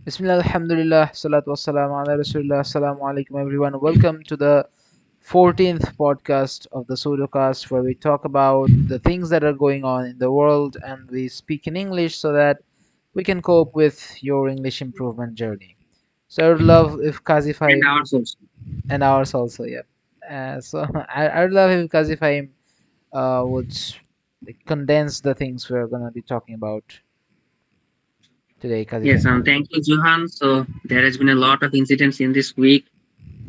Bismillah, alhamdulillah, salatu wassalamu ala rasulillah, assalamu alaikum everyone. Welcome to the 14th podcast of the Sudocast, where we talk about the things that are going on in the world and we speak in English so that we can cope with your English improvement journey. So I would love if Kazi And Fahim, ours also. and ours also, yeah. So I would love if Kazi Fahim would condense the things we're going to be talking about today, Kazi Yes, Fahim. thank you, Johan. So there has been a lot of incidents in this week.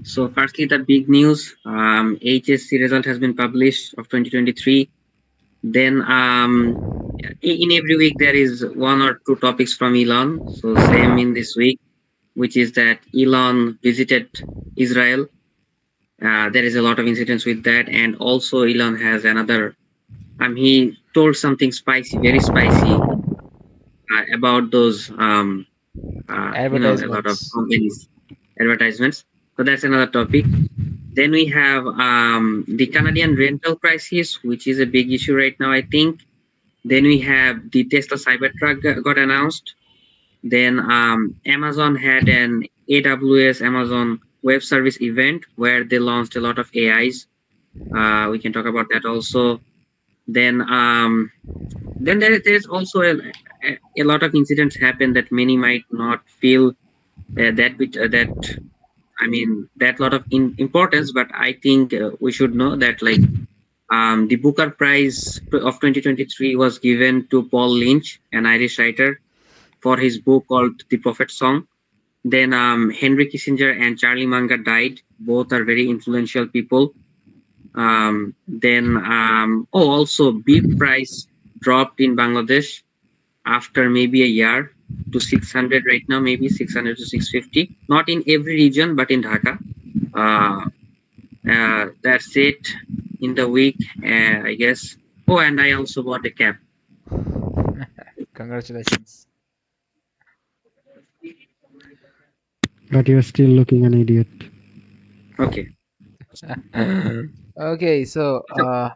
So firstly, the big news: HSC result has been published of 2023. Then in every week there is one or two topics from Elon. So same in this week, which is that Elon visited Israel. There is a lot of incidents with that, and also Elon has another. He told something spicy, very spicy, about those a lot of Advertisements. companies advertisements. So that's another topic. Then we have the Canadian rental crisis, which is a big issue right now, I think. Then we have the Tesla Cybertruck got announced. Then Amazon had an AWS Amazon Web Service event where they launched a lot of AIs. We can talk about that also. Then there's also a lot of incidents happen that many might not feel that that lot of importance, but I think we should know that the Booker Prize of 2023 was given to Paul Lynch, an Irish writer, for his book called The Prophet Song. Then Henry Kissinger and Charlie Munger died. Both are very influential people. Also beef price dropped in Bangladesh after maybe a year to 600 right now, maybe 600 to 650. Not in every region, but in Dhaka. Uh, that's it in the week, I guess. Oh, and I also bought a cap. Congratulations. But you're still looking an idiot. Okay. Okay, so So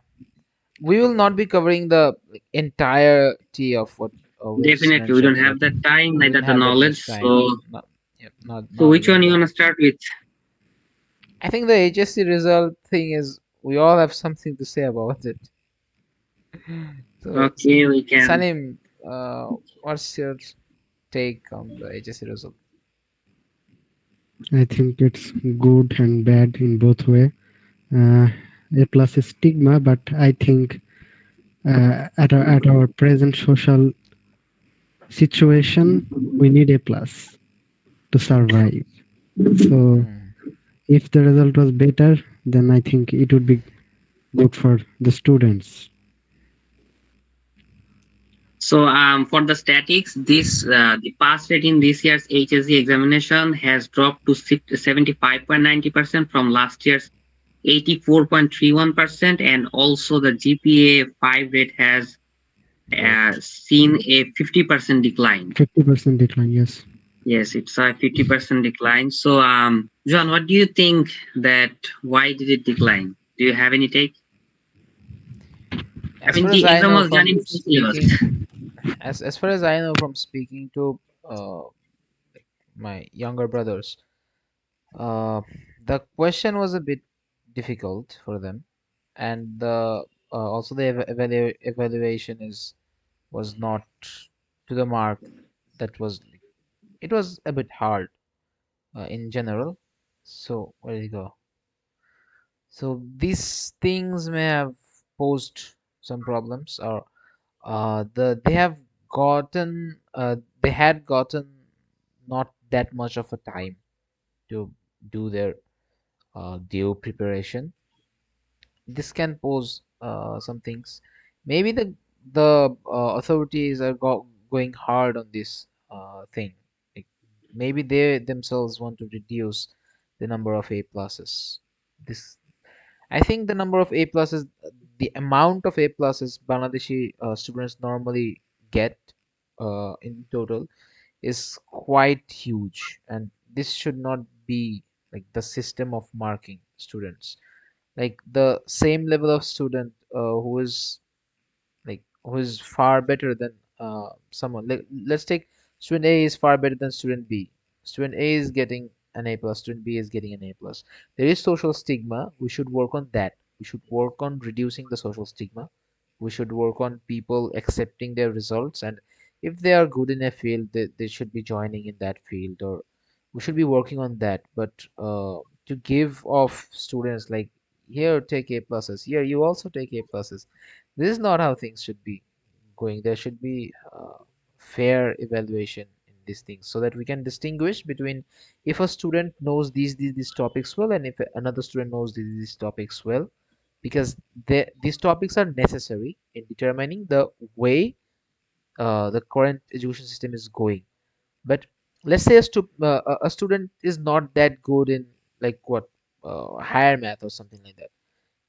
we will not be covering the entirety of what was definitely we don't mentioned, but have the time, we neither didn't the have that knowledge. much time. So, Not, yep, so not which one even you that. wanna start with? I think the HSC result thing is we all have something to say about it. So, Okay, we can. Salim, what's your take on the HSC result? I think it's good and bad in both way. Uh, a plus is stigma, but I think at our present social situation, we need a plus to survive. So Hmm. if the result was better, then I think it would be good for the students. So for the statics, this the pass rate in this year's HSC examination has dropped to 75.90% from last year's 84.31%, and also the GPA 5 rate has Dropped. seen a 50% decline. 50% decline, yes. Yes, it's a 50% decline. So, John, what do you think that why did it decline? Do you have any take? As far as The I exam know was done from in full syllabus. speaking, as far as I know from speaking to my younger brothers, uh, the question was a bit difficult for them, and the also the evaluation is was not to the mark. That was it was a bit hard in general. So where did it go? So these things may have posed some problems, or they have gotten they had gotten not that much of a time to do their due preparation. This can pose some things. Maybe the authorities are going hard on this thing. Like maybe they themselves want to reduce the number of A pluses. This I think the number of A pluses, the amount of A pluses Bangladeshi students normally get in total is quite huge, and this should not be like the system of marking students. Like the same level of student who is far better than someone. Let's take Student A is far better than student B. Student A is getting an A plus, student B is getting an A plus. There is social stigma. We should work on that. We should work on reducing the social stigma. We should work on people accepting their results, and if they are good in a field, they should be joining in that field, or we should be working on that. But to give off students like, here, take A pluses, here, you also take A pluses. This is not how things should be going. There should be fair evaluation in these things, so that we can distinguish between if a student knows these topics well, and if another student knows these topics well, because these topics are necessary in determining the way the current education system is going. But let's say a student is not that good in, like, what, higher math or something like that.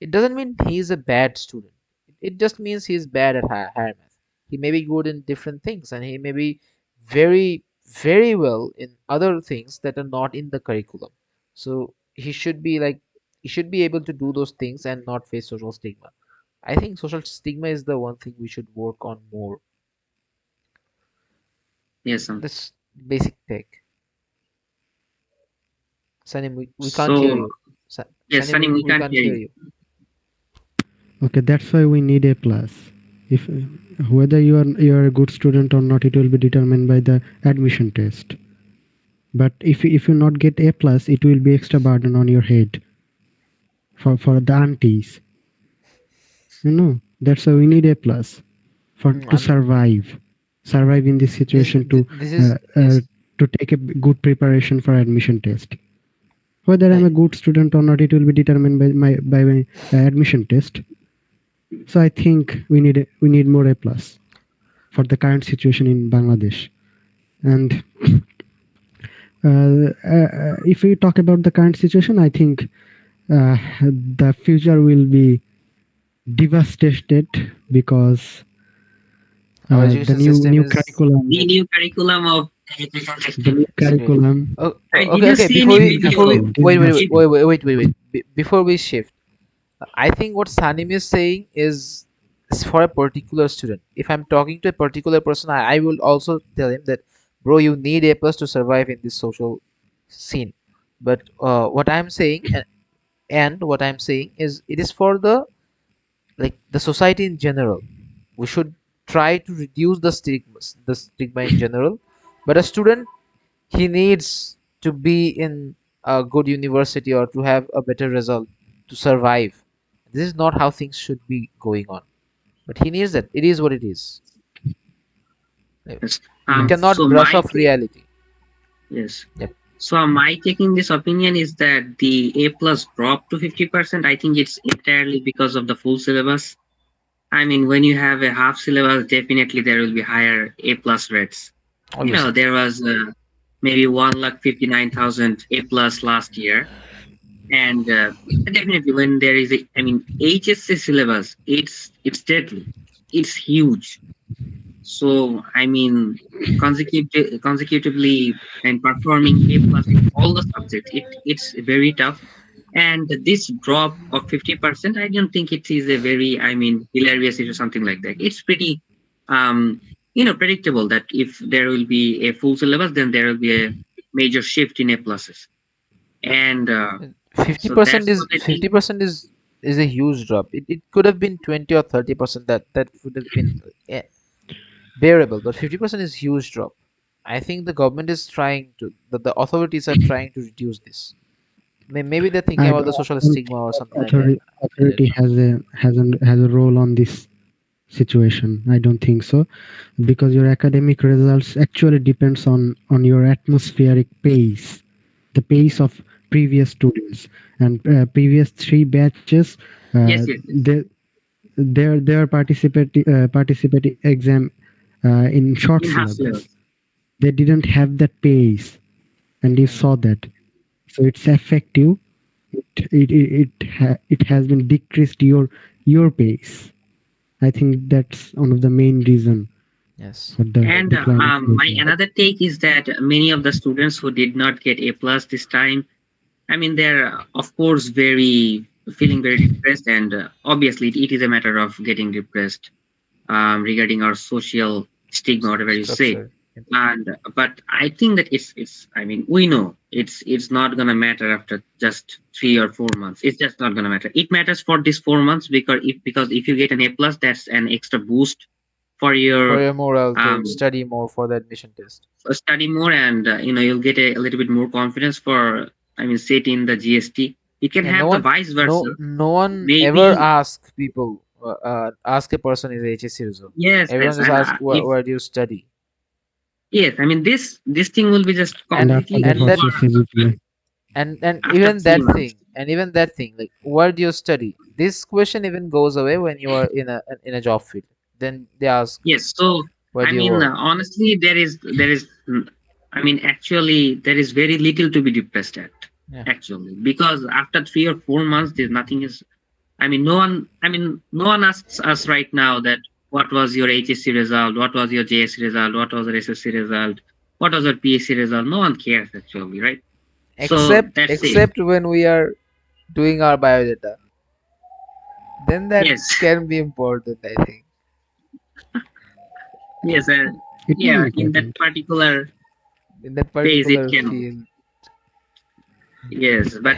It doesn't mean he's a bad student. It just means he's bad at higher math. He may be good in different things, and he may be very, very well in other things that are not in the curriculum. So he should be able to do those things and not face social stigma. I think social stigma is the one thing we should work on more. Yes. This basic take. Sanim, we can't hear So you. yes, Sanim, Sunny, we we can't can't hear hear you. you. Okay, that's why we need A plus. If whether you are a good student or not, it will be determined by the admission test. But if you not get A plus, it will be extra burden on your head for the aunties. That's why we need A plus for to I'm survive in this this situation, this uh, is uh, to take a good preparation for admission test. Whether I'm I, a good student or not, it will be determined by my admission test. So I think we need more A plus for the current situation in Bangladesh. And if we talk about the current situation, I think the future will be devastated because our the education new system new is curriculum, The new curriculum of education the system. is great. curriculum Oh, I mean, did okay, you okay. see any video? is It, massive. Before we shift, I think what Sanim is saying is for a particular student. If I'm talking to a particular person, I will also tell him that, bro, you need A plus to survive in this social scene. But what I'm saying, and what I'm saying is, it is for the society in general. We should try to reduce the stigma in general. But a student, he needs to be in a good university or to have a better result to survive. This is not how things should be going on. But he needs that. It is what it is. yes. We Yes. So cannot brush my off take, reality. yes. Yep. So my taking this opinion is that the A plus dropped to 50%. I think it's entirely because of the full syllabus. I mean, when you have a half syllabus, definitely there will be higher A plus rates. Obviously. There was maybe 1,59,000 A plus last year, and definitely when there is a, I mean, HSC syllabus, it's deadly, it's huge. So I mean, consecutively and performing A plus in all the subjects, it's very tough. And this drop of 50%, I don't think it is a very, I mean, hilarious or something like that. It's pretty, um, predictable that if there will be a full syllabus, then there will be a major shift in A pluses. And Fifty so percent that's what is I think. 50% is a huge drop. It could have been 20 or 30%. That would have been bearable, but 50% is huge drop. I think the government is trying to, the authorities are trying to reduce this. Maybe they're thinking about the social I don't stigma think or that something like that. I don't authority know. has a role on this situation. I don't think so, because your academic results actually depends on your atmospheric pace, the pace of previous students and previous three batches. Yes, yes, yes. Their participating exam in short In half syllabus. syllabus. They didn't have that pace, and you Hmm. saw that. So it's effective. It has been decreased your pace. I think that's one of the main reason Yes. for the And decline of my result. another take is that many of the students who did not get A plus this time, I mean, they're of course very feeling very depressed, and obviously it is a matter of getting depressed regarding our social stigma, whatever you say. Structure. And but I think that it's I mean we know it's not gonna matter after just 3 or 4 months. It's just not gonna matter. It matters for these 4 months because if you get an A plus, that's an extra boost for For your your morale to um study more for the admission test. study more, and you'll get a little bit more confidence for sit in the GST. You can Yeah, no have the one, vice versa. no one ever Maybe ask people, ask a person his HSC result. yes, Everyone yes, just and ask if where do you study, yes, this thing will be just And and after completely that, and what's that your over CGPA? and after even three that months. thing, like where do you study? This question even goes away when you are in a job field. Then they ask Yes, so where do you work. honestly, actually, there is very little to be depressed at, Yeah, actually, because after 3 or 4 months, there's nothing is. No one asks us right now that what was your HSC result, what was your JSC result, what was your SSC result, what was your PSC result. No one cares actually, right? So that's it. except when we are doing our biodata, then that Yes, can be important, I think. yes, It is yeah. In that important. particular In that phase, it particular can. field. Yes, but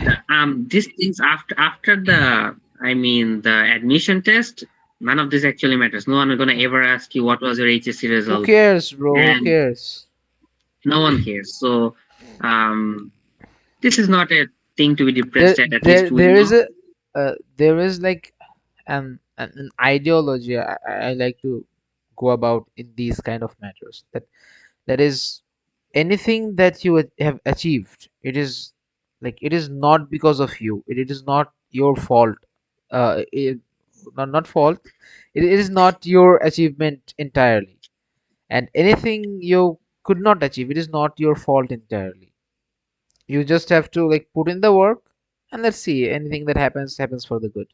these things after the the admission test, none of this actually matters. No one is gonna ever ask you what was your HSC Who result, cares, bro? Who and cares? no one cares. So um, this is not a thing to be depressed There, at. At least there, we there know. is a, there is like an ideology I like to go about in these kind of matters. That is anything that you have achieved. It is not because of you. It is not your fault. Not fault. It is not your achievement entirely. And anything you could not achieve, it is not your fault entirely. You just have to like put in the work, and let's see, anything that happens for the good.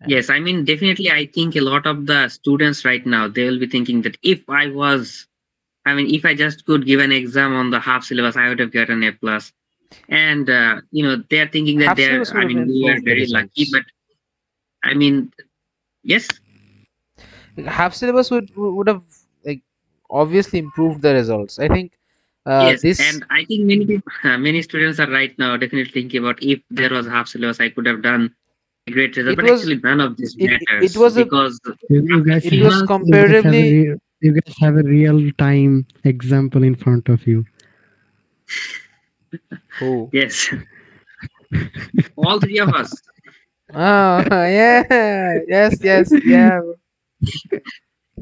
And Yes, definitely. I think a lot of the students right now they will be thinking that if I just could give an exam on the half syllabus, I would have gotten a plus. And they're thinking that half syllabus would have we were improved the very lucky, results. but I mean, yes. Like, half syllabus would have like obviously improved the results. I think Yes, this and I think many people, many students are right now definitely thinking about if there was half syllabus, I could have done a great result. it But was actually, none of this it matters was a because You after guys, it three was months, comparatively you guys have a real time example in front of you. who yes, all three of us. oh yeah, yeah.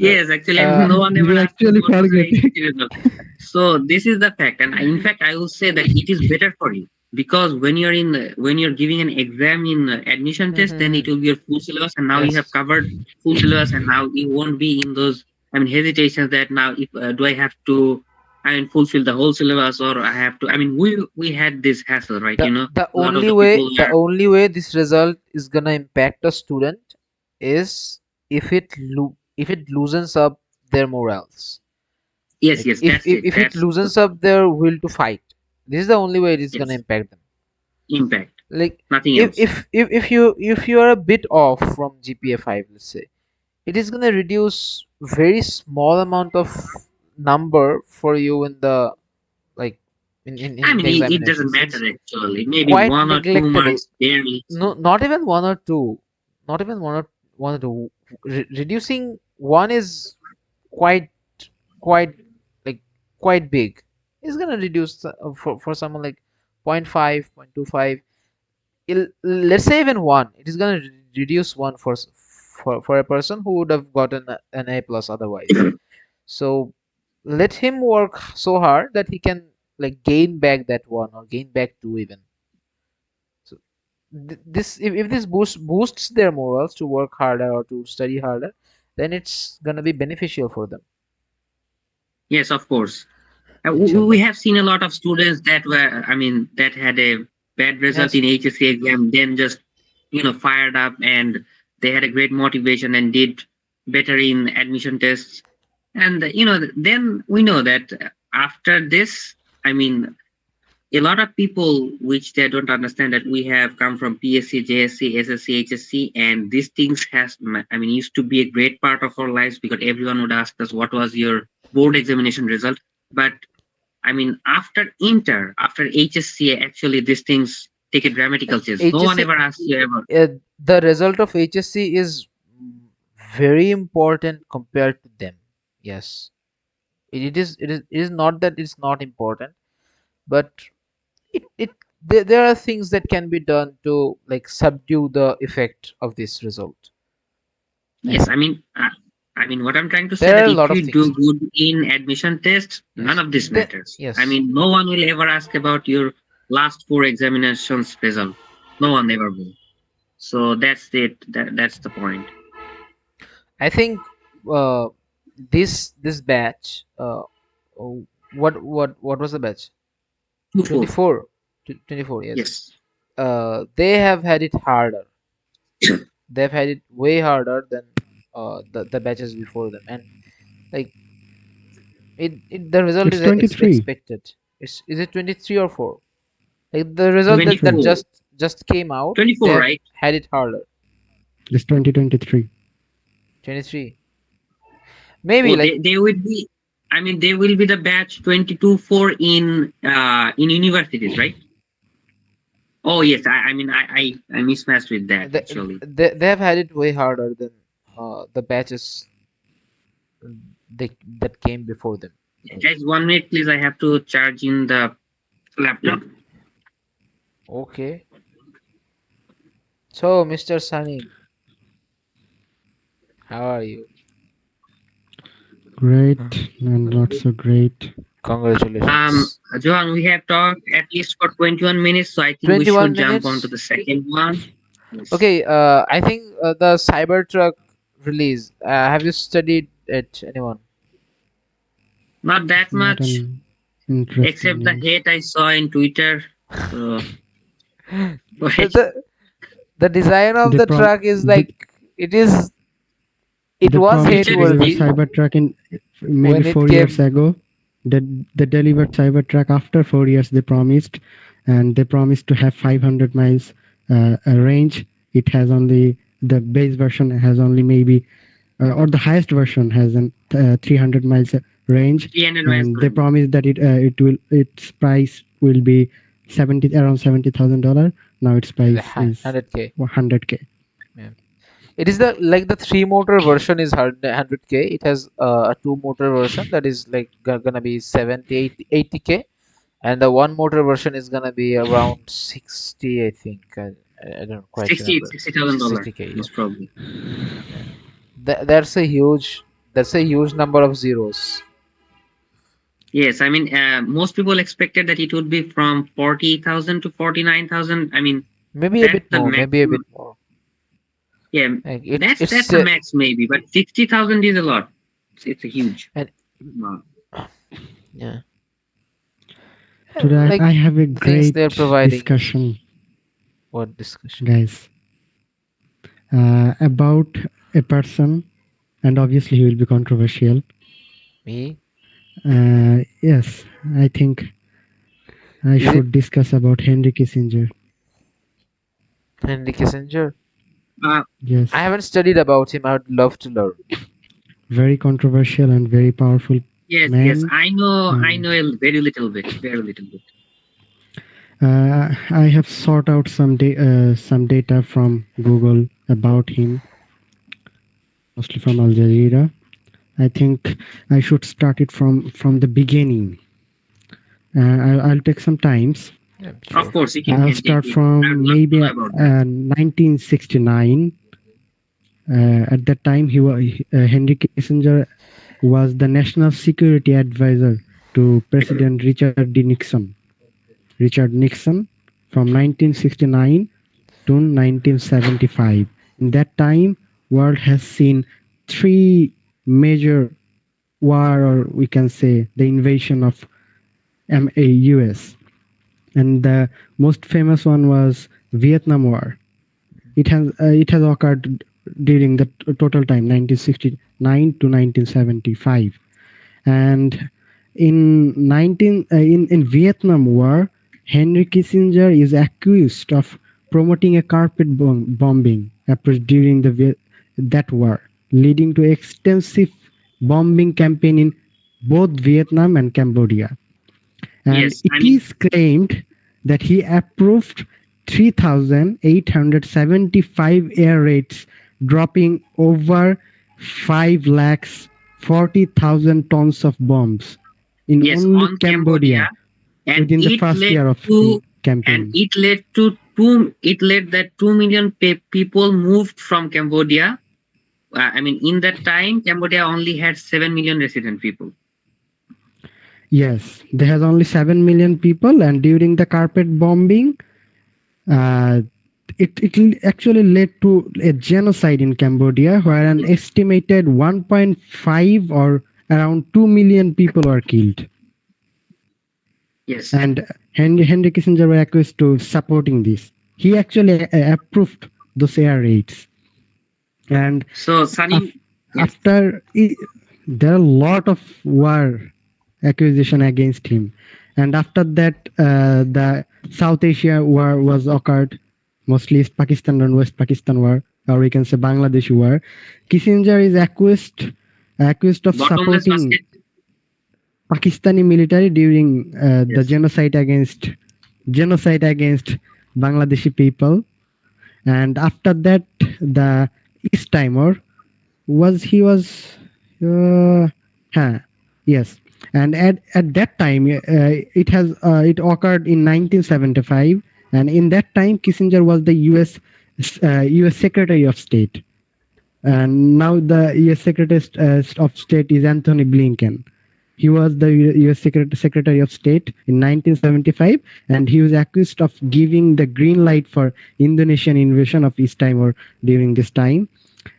Uh, Yes, actually, uh, no one ever You asked me actually what was your forget it. HSC result. So this is the fact, and in fact, I will say that it is better for you because when you're giving an exam in admission test, then it mhm. will be your full syllabus, and now you have Yes. covered full syllabus, and now you won't be in those hesitations that now if do I have to fulfill the whole syllabus or I have to. We had this hassle, right? A lot of the people The were only way this result is gonna impact a student is if it loosens up their morals. yes, Like yes, that's it. if it That's loosens up their will to fight, this is the only way it is gonna yes, impact them. impact, Like nothing else. if you are a bit off from GPA 5, let's say, it is gonna reduce very small amount of number for you in the like in the It doesn't examinations. matter It's actually. Maybe quite 1 or 2 marks neglectable. barely. No, not even one or two, not even one or two. Reducing one is quite quite like quite big. It's gonna reduce for someone like point 0.5 0.25. Let's say even one, it is gonna reduce one for a person who would have gotten an A plus otherwise. So let him work so hard that he can like gain back that one or gain back two even. So this if this boosts their morals to work harder or to study harder, then it's gonna be beneficial for them, Yes, of course. We inshallah. have seen a lot of students that had a bad result Yes. in HSC exam, then just fired up and they had a great motivation and did better in admission tests. And then we know that after this, I mean, a lot of people which they don't understand that we have come from PSC, JSC, SSC, HSC, and these things used to be a great part of our lives because everyone would ask us what was your board examination result. But I mean, after HSC, actually these things take a dramatical change. No one HSC, ever asks you ever. the result of HSC is very important compared to them. Yes, it is not that it's not important, but it there are things that can be done to like subdue the effect of this result. Like Yes, I mean, what I'm trying to say there are that a if lot of you do things. good in admission tests, none Yes, of this matters. I yes. mean, no one will ever ask about your last four examinations result. No one ever will. So that's it. That's the point. I think uh, this batch. What was the batch? Two four. 24. 24. Yes. Yes. They have had it harder. They've had it way harder than the batches before them, and like the result It's is 23. expected. Is it 23 or 4? Like the result that 23. 24. just came out, they 24, have right? had it harder. It's 2023. 23. Maybe Oh, like they will be. I mean, they will be the batch 22-4 in universities, right? Oh yes. I mismatched with that they, actually. they have had it way harder than the batches they that came before them. Guys, 1 minute, please. I have to charge in the laptop. Okay. So, Mr. Sunny, how are you? Great and not so great. Congratulations. Johan, we have talked at least for 21 minutes, so I think we 21 should jump on to minutes? the second one. Yes. Okay, I think the Cybertruck release. Have you studied it, anyone? Not that Not much, an interesting except the news. hate I saw in Twitter. So, go The, ahead. the the design of They the prom truck is they, like it they was promised Future to is deliver hateworthy big. Cybertruck in maybe when it 4 years came. ago. They delivered Cybertruck after 4 years. They promised, and they promised to have 500 miles range. It has only the base version has only maybe or the highest version has an 300 miles range, 300 miles and per they hour. promised that its price will be 70 around $70,000. Now its price is 100K. 100K. Yeah. It is the like the three motor version is 100K. It has a two motor version that is like gonna be 70 80K, and the one motor version is gonna be around 60, I think. I don't quite 60 remember. $60,000 60K. Yeah. most probably. Yeah. That's a huge number of zeros. Yes, most people expected that it would be from 40,000 to 49,000. I mean, Maybe a that's bit the more. Maybe a bit maximum. more. Yeah, Like that's the max maybe, but 60,000 is a lot. It's a huge and amount. yeah, Today like I have a the things they're great providing is discussion, what discussion? guys, about a person, and obviously he will be controversial. Me? Yes, I think I Is it should discuss about Henry Kissinger. Henry Kissinger? Uh, I Yes, haven't studied about him. I would love to learn. very controversial and very powerful yes, man. I And know a very little bit, very little bit. I have sought out some data from Google about him, mostly from Al Jazeera. I think I should start it from the beginning. I'll take some times. Yeah, Of sure. course, I'll can take start it. I would from love to maybe know about that. 1969. At that time, Henry Kissinger was the national security advisor to President Richard Nixon, from 1969 to 1975. In that time, world has seen three major war, or we can say the invasion of US, and the most famous one was Vietnam War. It has occurred during the total time 1969 to 1975. And in Vietnam War, Henry Kissinger is accused of promoting a carpet bombing approach during that war, leading to extensive bombing campaign in both Vietnam and Cambodia. And Yes, I it mean, is claimed that he approved 3,875 air raids, dropping over 5 lakhs 40,000 tons of bombs in yes, only on Cambodia, Cambodia and within the it first led year of to the campaign. it led that 2 million people moved from Cambodia. I mean, in that time, Cambodia only had 7 million resident people. Yes, there has only 7 million people, and during the carpet bombing, uh, it actually led to a genocide in Cambodia where an Yes, estimated 1.5 or around 2 million people were killed. yes. And Henry Kissinger was accused to supporting this. He actually approved those air raids. And So, Sunny, yes, after there are a lot of war accusation against him, and after that the South Asia war was occurred, mostly East Pakistan and West Pakistan war, or we can say Bangladesh war. Kissinger is accused of bottomless supporting basket. Pakistani military during the Yes. genocide against Bangladeshi people. And after that, the East Timor was uh, huh, yes. And at that time, it occurred in 1975, and in that time Kissinger was the US Secretary of State, and now the US Secretary of State is Anthony Blinken. He was the US Secretary of State in 1975, and he was accused of giving the green light for Indonesian invasion of East Timor during this time.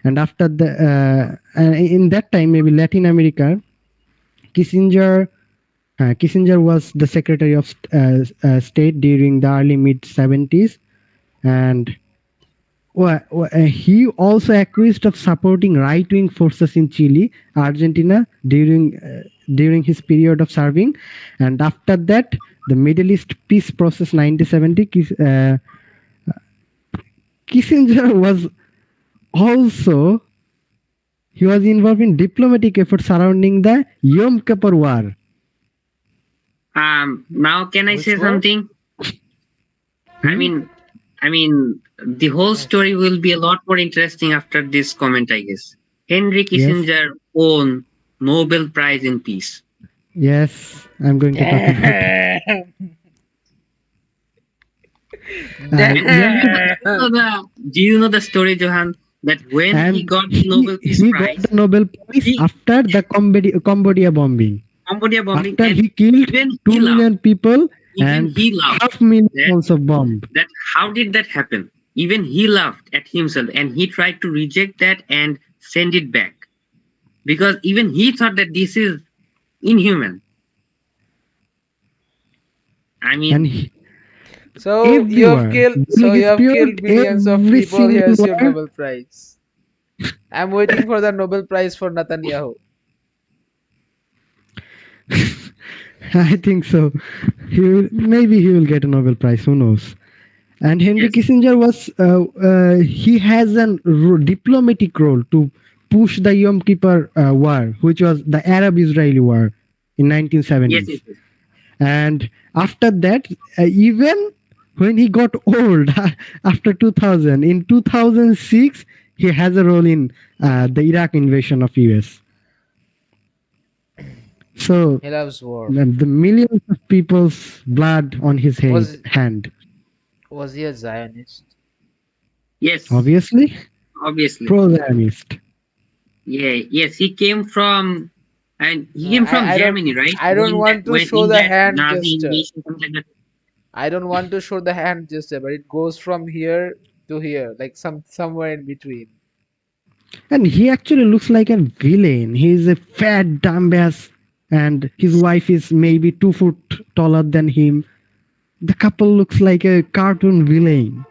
And after the in that time, maybe Latin America, Kissinger Kissinger was the Secretary of State during the early mid 70s, and he also accused of supporting right-wing forces in Chile, Argentina during his period of serving, and after that, the Middle East peace process 1970. Kissinger was also he was involved in diplomatic efforts surrounding the Yom Kippur War. Now can I say Which war? something? I Hmm? mean, the whole Yes. story will be a lot more interesting after this comment, I guess. Henry Yes, Kissinger won Nobel Prize in Peace. yes, I'm going to talk about. Damn. Yom Kippur, Do you know the story, Johan? That when he and got the Nobel Peace he got Prize, the Nobel Prize he after the Cambodia bombing. Cambodia bombing, After and he killed even two he laughed. million people Even and he laughed half million that tons of bomb. how did that happen? Even he laughed at himself, and he tried to reject that and send it back because even he thought that this is inhuman. I And mean, So you have everywhere killed. during So you his have period, killed millions of every people. single Here's your war. Nobel Prize. I'm waiting for the Nobel Prize for Netanyahu. I think so. Maybe he will get a Nobel Prize. Who knows? And Henry yes, Kissinger he has a diplomatic role to push the Yom Kippur War, which was the Arab-Israeli War in yes, yes, 1970s. yes. And after that, even when he got old after 2000, in 2006, he has a role in the Iraq invasion of US. So He loves war. the millions of people's blood on his Was hand. was he a Zionist? Yes, Obviously, obviously. pro-Zionist. Yeah, yes, he came from, and he No, came from I don't. Germany, right? I don't want to When show in the that hand Nazi gesture. invasion, something like that. I don't want to show the hand gesture, but it goes from here to here, like somewhere in between. And he actually looks like a villain. He's a fat dumbass, and his wife is maybe 2 foot taller than him. The couple looks like a cartoon villain.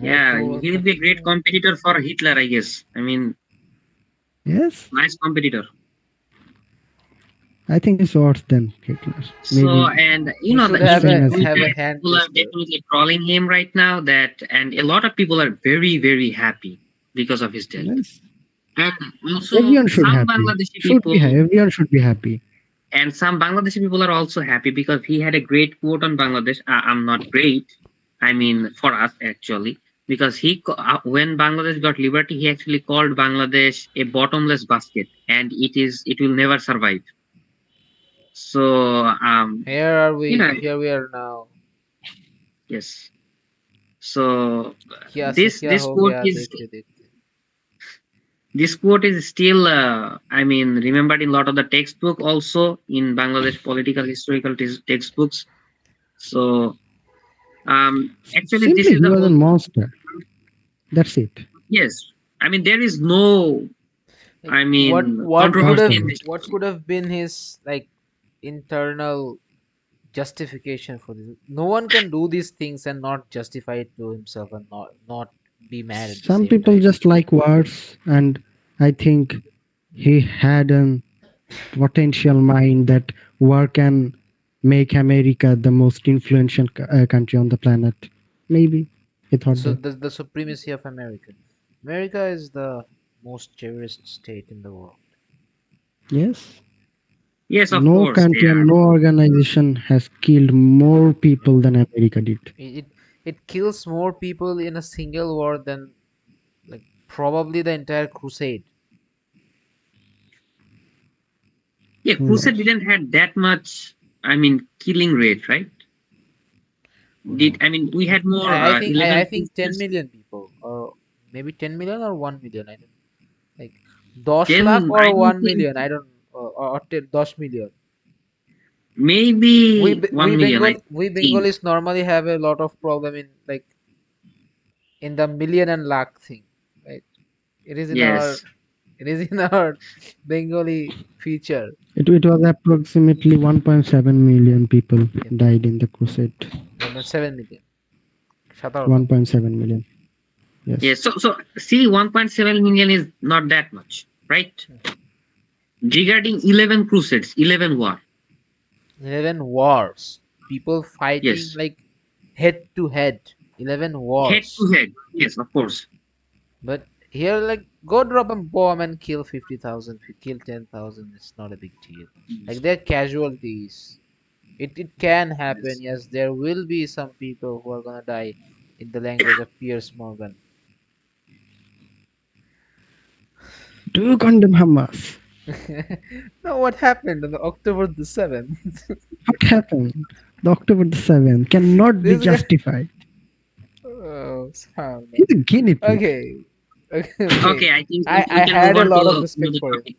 Yeah, Moto he will be a great competitor for Hitler, I guess. I mean, Yes, nice competitor. I think he's worse than Hitler. So, Maybe and you He know, should the the have same a as have Hitler. a hand people are gesture. definitely trolling him right now. That, and a lot of people are very, very happy because of his death. Yes, And also, everyone should some happy. Bangladeshi people, Everyone should be happy. And some Bangladeshi people are also happy because he had a great quote on Bangladesh. I'm not great. I mean, for us actually, because when Bangladesh got liberty, he actually called Bangladesh a bottomless basket, and it will never survive. So Here are you we. know, Here we are now. yes. So क्या से this क्या this हो quote गया is देखते देखते. this quote is still I mean remembered in a lot of the textbook also in Bangladesh political historical textbooks. So actually this Simply, is he the was a whole. monster. That's it. Yes, I mean there is no, Like I mean, Monster. controversy in this. what could have been his like internal justification for this? No one can do these things and not justify it to himself and not be mad at the Some same people time. just like wars, and I think he had a potential mind that war can make America the most influential country on the planet. Maybe he thought So that. the supremacy of America. America is the most cherished state in the world. Yes. Yes, of No course they country and are. no organization has killed more people than America did. It kills more people in a single war than like probably the entire crusade. Yeah, Who Crusade knows? didn't had that much. I mean, killing rate, right? Who Did knows? I mean we had more I 11 think 10 Crusades. million people or maybe 10 million or 1 million. I don't like 10 lakh Then I or don't 1 think million. I don't or 10 million. maybe 1 million. I We think Bengalis normally have a lot of problem in like in the million and lakh thing, right? It is in our yes. it is in our Bengali feature. It was approximately 1.7 million people Yep, died in the crusade. 1.7 million. 17 1.7 million. Yes. Yes. So see, 1.7 million is not that much, right? Regarding 11 Crusades, 11 war. 11 wars. People fighting Yes. like head to head. 11 Head wars. to head. Yes, of course. But here, like, go drop a bomb and kill 50,000, kill 10,000. It's not a big deal. Like, Yes. they're casualties. It can happen. Yes. Yes, there will be some people who are gonna die in the language of Piers Morgan. Do you condemn Hamas? No, what happened on the October the 7th? What happened? The October the 7th cannot be This guy. justified. Oh, He's subhanallah. a guinea pig. Okay. Okay, Okay, okay. I think we I can move had a on to lot of respect another for him topic.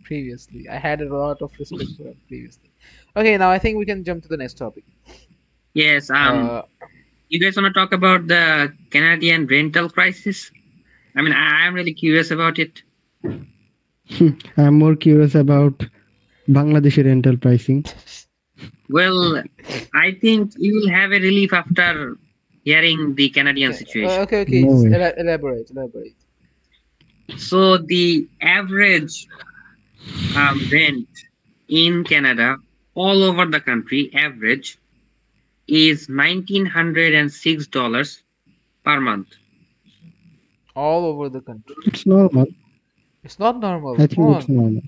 previously. I had a lot of respect for him previously. Okay, now I think we can jump to the next topic. Yes. Uh, You guys want to talk about the Canadian rental crisis? I mean, I'm really curious about it. I'm more curious about Bangladeshi rental pricing. Well, I think you will have a relief after hearing the Canadian okay, situation. okay. No Just way. elaborate. So the average rent in Canada, all over the country, average is $1,906 per month. All over the country. It's normal. It's not normal. I Come think it's on. normal.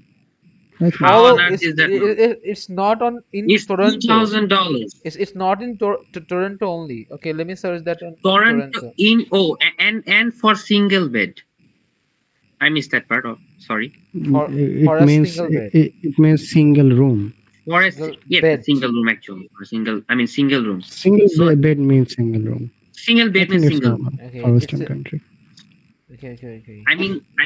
I think How it's on All normal. earth is that not? it's not on in It's Toronto. $2,000. It's not in Toronto only. Okay, let me search that on Toronto Toronto. in and for single bed. I missed that part. Oh, sorry. For a single bed, It means single room. For a single yes, a bed. single room actually. For a single, I mean single room. Single So bed means single room. single I bed think means it's single room. normal Okay, for it's Western a, country. okay. I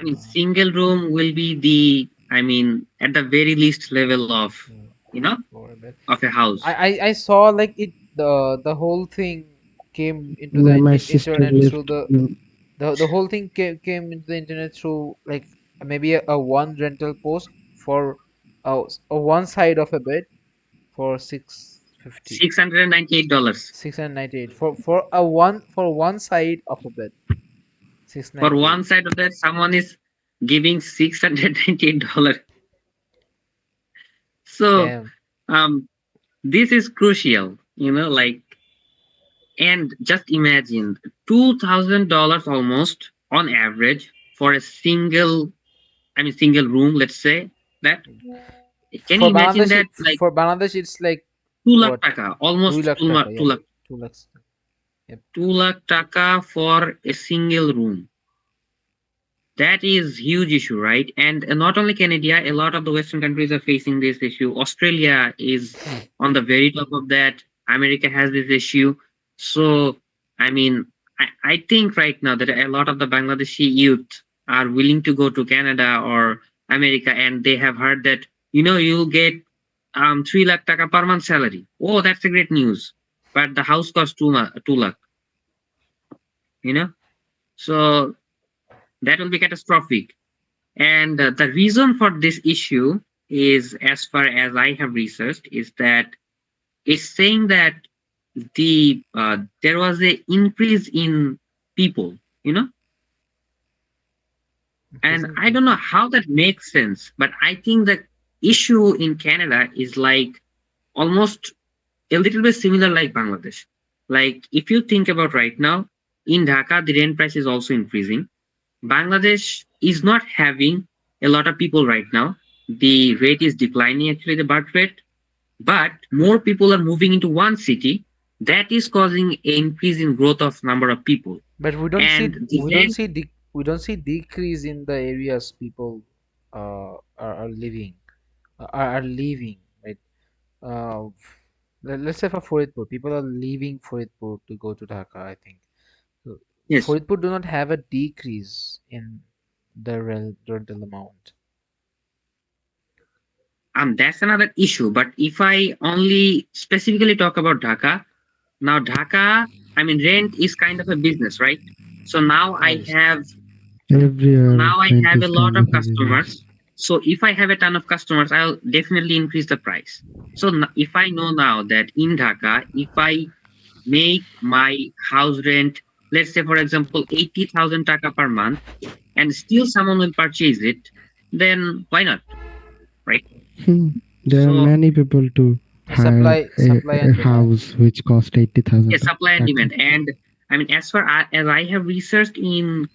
mean single room will be the, I mean at the very least level of, Hmm, you know for a bed. of a house. I saw like it the whole thing came into the My sister internet through lived. the whole thing came into the internet through like maybe a one rental post for a one side of a bed for 650 $698 698 for one side of a bed for 698. one side of that. Someone is giving $698. So Damn. um, this is crucial. Like, and just imagine $2,000 almost on average for a single, I mean single room. Let's say that. Can you For imagine Bangladesh, that? Like for Bangladesh, it's like 2 lakh what? taka, 2 almost lakh taka. 2 Yep, lakh, 2 lakhs. Yep. 2 lakh taka for a single room. That is huge issue, right? And not only Canada, a lot of the Western countries are facing this issue. Australia is on the very top of that. America has this issue. So, I mean, I think right now that a lot of the Bangladeshi youth are willing to go to Canada or America, and they have heard that, you'll get 3 lakh taka per month salary. Oh, that's a great news. But the house costs 2 lakh, you know? So that will be catastrophic. And the reason for this issue is, as far as I have researched, is that it's saying that there was a increase in people, and Increasing I don't know people. how that makes sense, but I think the issue in Canada is like almost a little bit similar like Bangladesh. Like if you think about right now, in Dhaka, the rent price is also increasing. Bangladesh is not having a lot of people right now. The rate is declining, actually, the birth rate, but more people are moving into one city. That is causing an increase in growth of number of people. But And the rent, we don't see decrease in the areas people are living are leaving, right? Uh, let's say for Faridpur, people are leaving Faridpur to go to Dhaka, I think. So, yes, Faridpur do not have a decrease in the rental amount. that's another issue. But if I only specifically talk about Dhaka, now Dhaka, I mean, rent is kind of a business, right? So Obviously. Everywhere now I rent have a is lot kind of of a business. customers. So if I have a ton of customers, I'll definitely increase the price. So if I know now that in Dhaka, if I make my house rent, let's say for example 80,000 taka per month, and still someone will purchase it, then why not, right? Hmm. There are So many people to hire Supply a and demand. house which cost yeah, 80,000 supply and taka. demand. And I mean, as far as I have researched in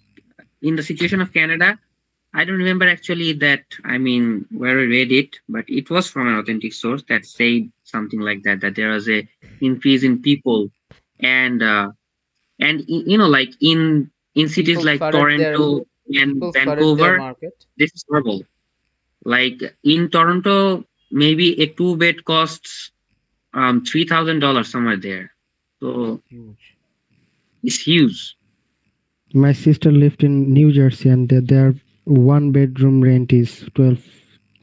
the situation of Canada, I don't remember actually that, I mean, where I read it, but it was from an authentic source that said something like that, that there was a increase in people. And like in cities People like flooded their Toronto and people flooded their Vancouver, market. this is horrible. Like in Toronto, maybe a two bed costs $3,000 somewhere there. So Huge. it's huge. My sister lived in New Jersey and their one bedroom rent is 12,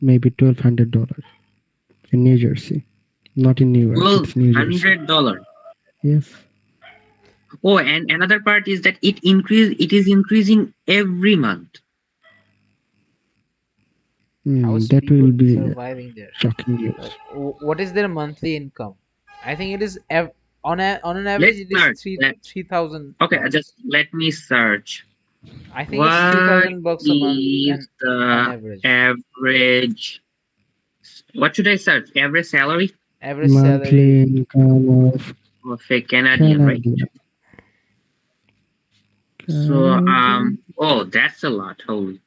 maybe $1,200 in New Jersey. Not in New York, Twelve it's New Jersey. hundred dollar. Yes. Oh, and another part is that it is increasing every month. How's That will people be surviving there? shocking news. Like, what is their monthly income? I think it is on an average Let's it is search. three thousand Okay, bucks. just let me search. I think it's three What thousand bucks a month is and on the average. average? What should I search? Average salary Average Monthly salary. income of of a Canadian, right? Canada. So, Canada. oh, that's a lot. Holy,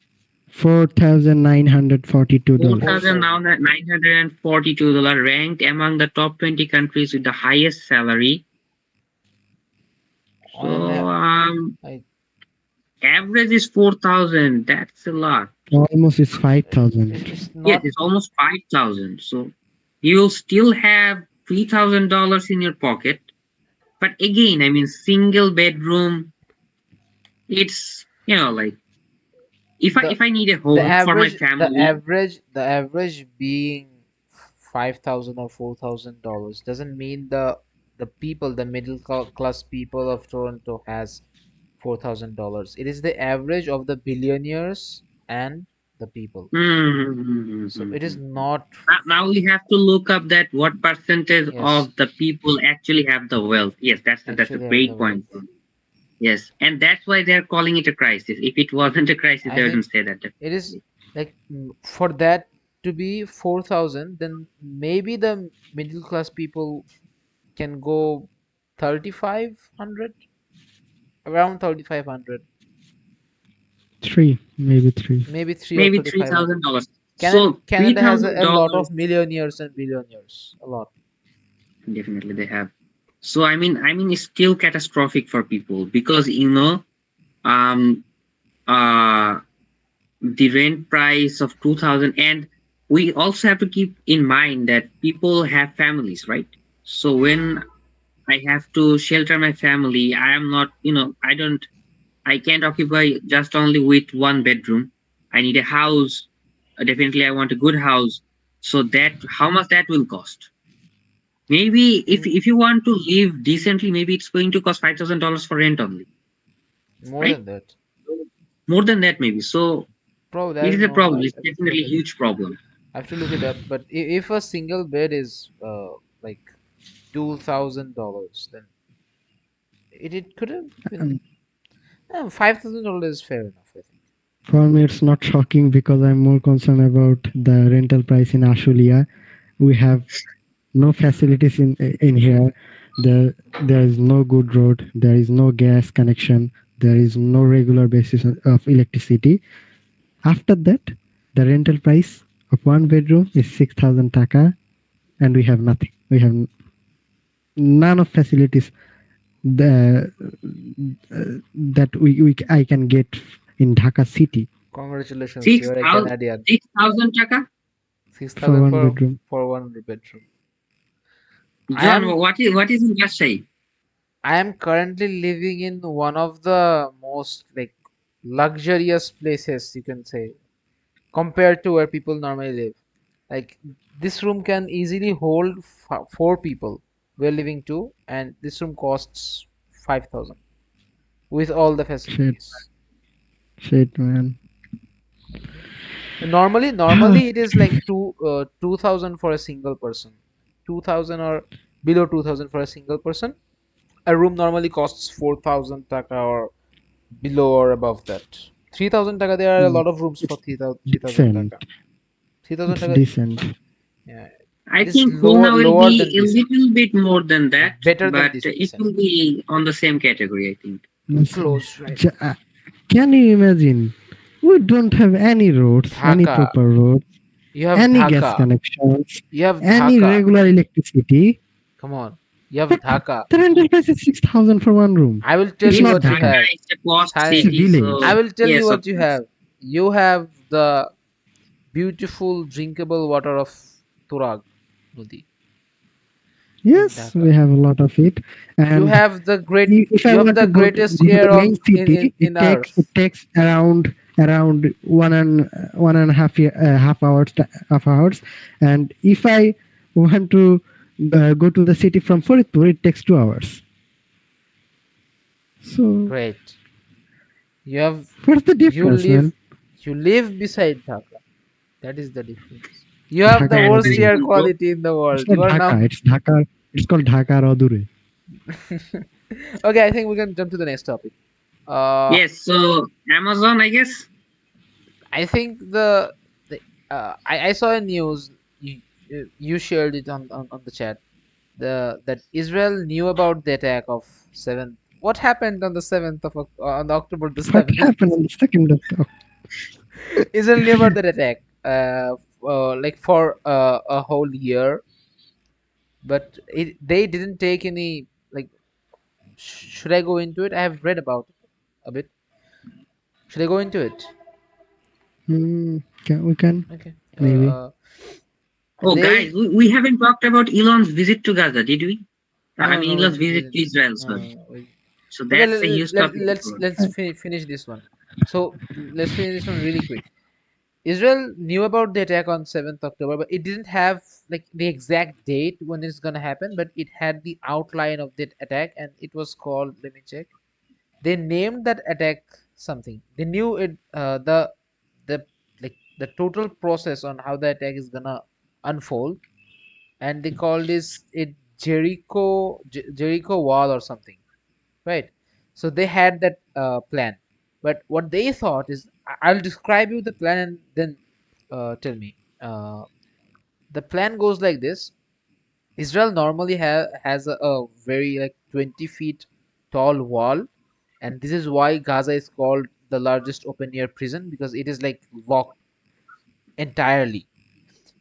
four $4,942. thousand 4,000. now. $942 ranked among the top 20 countries with the highest salary. On an So, I average is 4,000. That's a lot. Almost it's 5,000. it's Yes, not. it's almost 5,000. So you'll still have $3,000 in your pocket. But again, I mean, single bedroom, it's, like the if I need a the home for my average family. the average being 5,000 or $4,000 doesn't mean the people, the class people of Toronto has $4,000. It is the average of the billionaires and the people. So it is Hmm. not. Now we have to look up that what percentage Yes, of the people actually have the wealth. Yes, that's a actually have the great point. wealth. Yes, and that's why they're calling it a crisis. If it wasn't a crisis, I they think wouldn't say that. it is like, for that to be 4,000, then maybe the middle class people can go 3,500, around 3,500, Three, maybe three. maybe 3 or Maybe three 3,500. thousand dollars. So three Canada has thousand a lot dollars of millionaires and billionaires. A lot. definitely they have. So I mean, it's still catastrophic for people because um, uh, the rent price of 2,000, and we also have to keep in mind that people have families, right? So when I have to shelter my family, I am not, I can't occupy just only with one bedroom. I need a house. Definitely, I want a good house. So that how much that will cost? Maybe Mm, if you want to live decently, maybe it's going to cost $5,000 for rent only, more right? than that. More than that, maybe. So Probably, I it is don't a know. problem. It's I have to look definitely a it up. huge problem. I have to look it up. But if a single bed is like $2,000, then it could have been Um, $5,000 is fair enough, I think. for me, it's not shocking because I'm more concerned about the rental price in Ashulia. We have no facilities in here. There is no good road. There is no gas connection. There is no regular basis of electricity. After that, the rental price of one bedroom is 6,000 taka, and we have nothing. We have none of facilities the that we I can get in Dhaka city Congratulations, Six you're a thousand, Canadian. 6,000 taka. for 6,000 one bedroom. for one bedroom. I John, am what is in Rajshahi? I am currently living in one of the most like luxurious places you can say compared to where people normally live. Like this room can easily hold four people. We're living two, and this room costs 5,000 with all the Shit, facilities. shit, man. Normally it is like 2,000 for a single person, 2,000 or below 2,000 for a single person. A room normally costs 4,000 taka or below or above that. 3,000 taka. There are a Mm, lot of rooms for it's 3,000 decent. taka. 3,000 It's taka. decent. Yeah, I it is think Pune will lower be than a decent. little bit more than Yeah, that, better than but it decent. will be on the same category, I think. Yes, Close, right? can you imagine? We don't have any roads, any Dhaka. proper roads, You have any gas Dhaka. connections, You have any Dhaka. regular electricity. Come on. You have But Dhaka. the rental price is 6,000 for one room. I will tell It's you Yes, not what you decent. Dhaka have. is a post It's Silent. city, village. I so will tell you yes, of what you course. have. You have the beautiful drinkable water of Turag Nudi in Yes, we Dhaka. have a lot of it. You And have the great. if I You have want to the greatest go to the air main on city, in it earth. takes around one and a half half hours. And if I want to go to the city from Faridpur, it takes 2 hours. So Great. You have. what's the You difference, live. man? You live beside Dhaka. That is the difference. You have the Dhaka That's worst very Rodure. air true, bro. quality in the It's world. not You are Dhaka. now. It's Dhaka. It's called Dhaka Rodure. Okay, I think we can jump to the next topic. Uh, Yes, so Amazon, I guess. I think I saw a news. You shared it on the chat. That Israel knew about the attack of 7th. What happened on the 7th of on October the What 7th? happened on the second of Israel knew about that attack. Like for a whole year, but they didn't take any like. Should I go into it? I have read about it a bit. Should I go into it? we can Okay. maybe. Oh, guys, They we haven't talked about Elon's visit to Gaza, did we? I no mean, no we Elon's didn't we visit to didn't. Israel, sorry. No, So okay, that's a huge topic to cover. let's finish this one. So let's finish this one really quick. Israel knew about the attack on 7th October, but it didn't have like the exact date when it's gonna happen, but it had the outline of that attack, and it was called. Let me check. They named that attack something. They knew it. The like the total process on how the attack is gonna unfold, and they called this it Jericho wall or something, right? So they had that plan, but what they thought is I'll describe you the plan and then tell me. The plan goes like this. Israel normally has a very like 20 feet tall wall, and this is why Gaza is called the largest open air prison because it is like locked. entirely.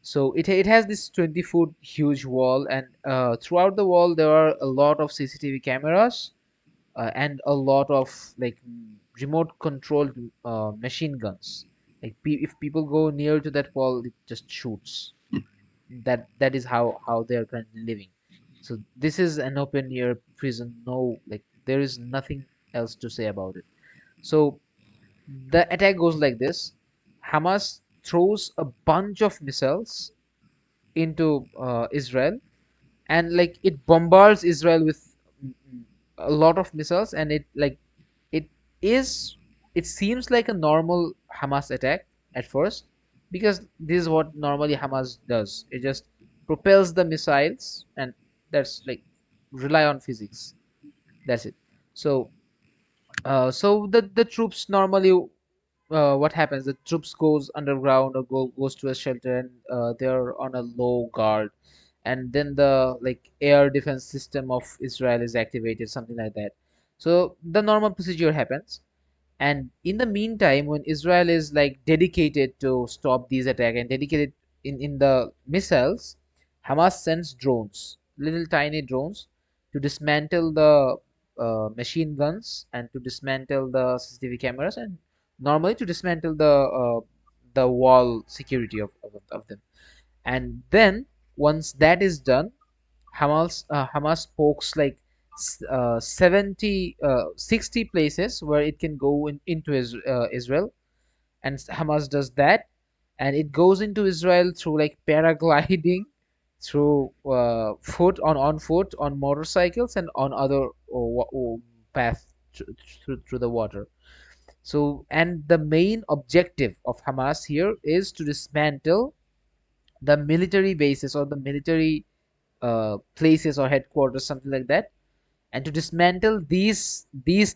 So it has this 20-foot huge wall, and throughout the wall there are a lot of CCTV cameras, and a lot of like remote controlled machine guns. Like if people go near to that wall, it just shoots. That is how they are currently living. So this is an open air prison. No, like there is nothing else to say about it. So the attack goes like this: Hamas throws a bunch of missiles into Israel, and like it bombards Israel with a lot of missiles, and it is it seems like a normal Hamas attack at first, because this is what normally Hamas does. It just propels the missiles, and that's like rely on physics. That's it. So so the troops normally, what happens, the troops goes underground or goes to a shelter, and they're on a low guard, and then the like air defense system of Israel is activated, something like that. So the normal procedure happens, and in the meantime, when Israel is like dedicated to stop these attacks and dedicated in the missiles, Hamas sends drones, little tiny drones, to dismantle the machine guns and to dismantle the CCTV cameras, and normally to dismantle the wall security of them. And then once that is done, Hamas pokes like 60 places where it can go into Israel, and Hamas does that, and it goes into Israel through like paragliding, through foot on foot, on motorcycles, and on other path through the water. So, and the main objective of Hamas here is to dismantle the military bases or the military places or headquarters, something like that, and to dismantle these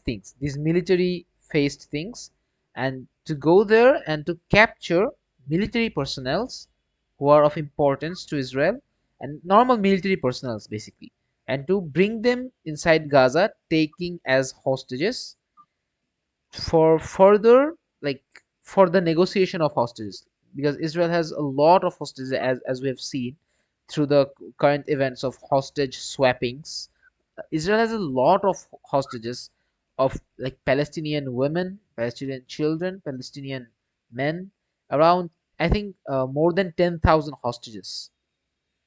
things, these military faced things, and to go there and to capture military personnels who are of importance to Israel, and normal military personnels basically, and to bring them inside Gaza, taking as hostages for further, like for the negotiation of hostages, because Israel has a lot of hostages, as we have seen through the current events of hostage swappings. Israel has a lot of hostages of like Palestinian women, Palestinian children, Palestinian men, around I think more than 10,000 hostages.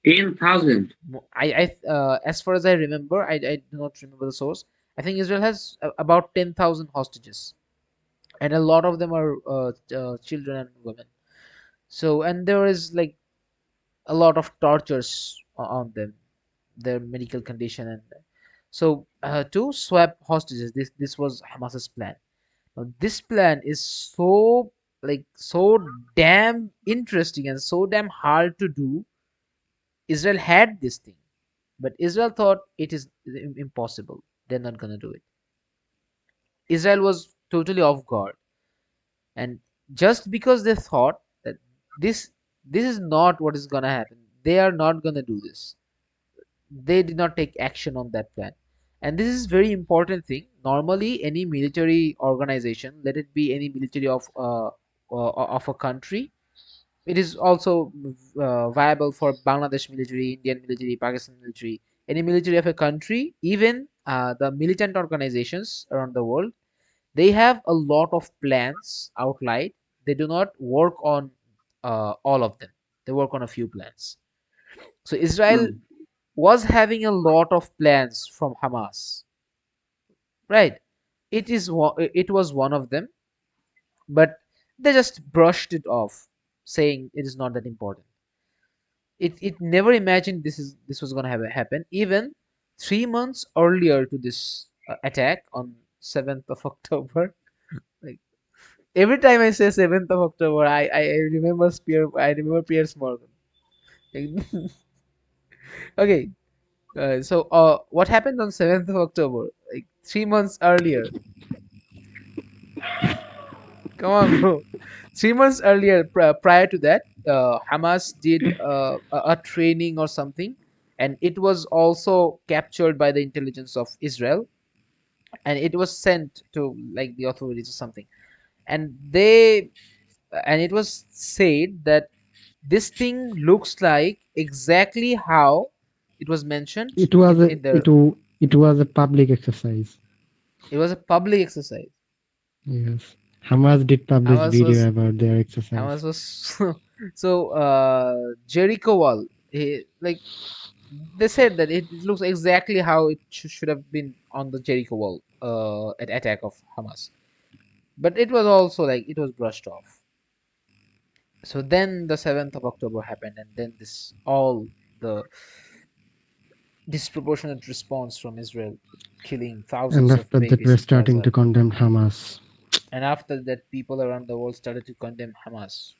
10,000. As far as I remember, I do not remember the source. I think Israel has about 10,000 hostages, and a lot of them are children and women. So, and there is like a lot of tortures on them, their medical condition, and so to swap hostages. This was Hamas's plan. Now, this plan is so like so damn interesting and so damn hard to do. Israel had this thing, but Israel thought it is impossible. They're not gonna do it. Israel was totally off guard, and just because they thought that this this is not what is gonna happen, they are not gonna do this, they did not take action on that plan. And this is very important thing. Normally any military organization, let it be any military of a country, it is also viable for Bangladesh military, Indian military, Pakistan military, any military of a country, even the militant organizations around the world, they have a lot of plans outlined. They do not work on all of them. They work on a few plans. So Israel Mm. was having a lot of plans from Hamas, right? It was one of them, but they just brushed it off, saying it is not that important. It never imagined this was gonna happen. Even 3 months earlier to this attack on 7th of October, like every time I say 7th of October, I remember Piers Morgan. Like, okay, so what happened on 7th of October? Like 3 months earlier. Come on, bro. 3 months earlier, prior to that, Hamas did a training or something, and it was also captured by the intelligence of Israel, and it was sent to like the authorities or something. And they and it was said that this thing looks like exactly how it was mentioned It was in the. it was a public exercise. It was a public exercise. Yes. Hamas did publish Hamas was video about their Hamas exercise. was so Jericho wall. Like they said that it looks exactly how it should have been on the Jericho wall at attack of Hamas. But it was also like it was brushed off. So then the 7th of October happened, and then this all the disproportionate response from Israel, killing And thousands of after that, babies we're in starting Gaza. to condemn Hamas. And after that, people around the world started to condemn Hamas.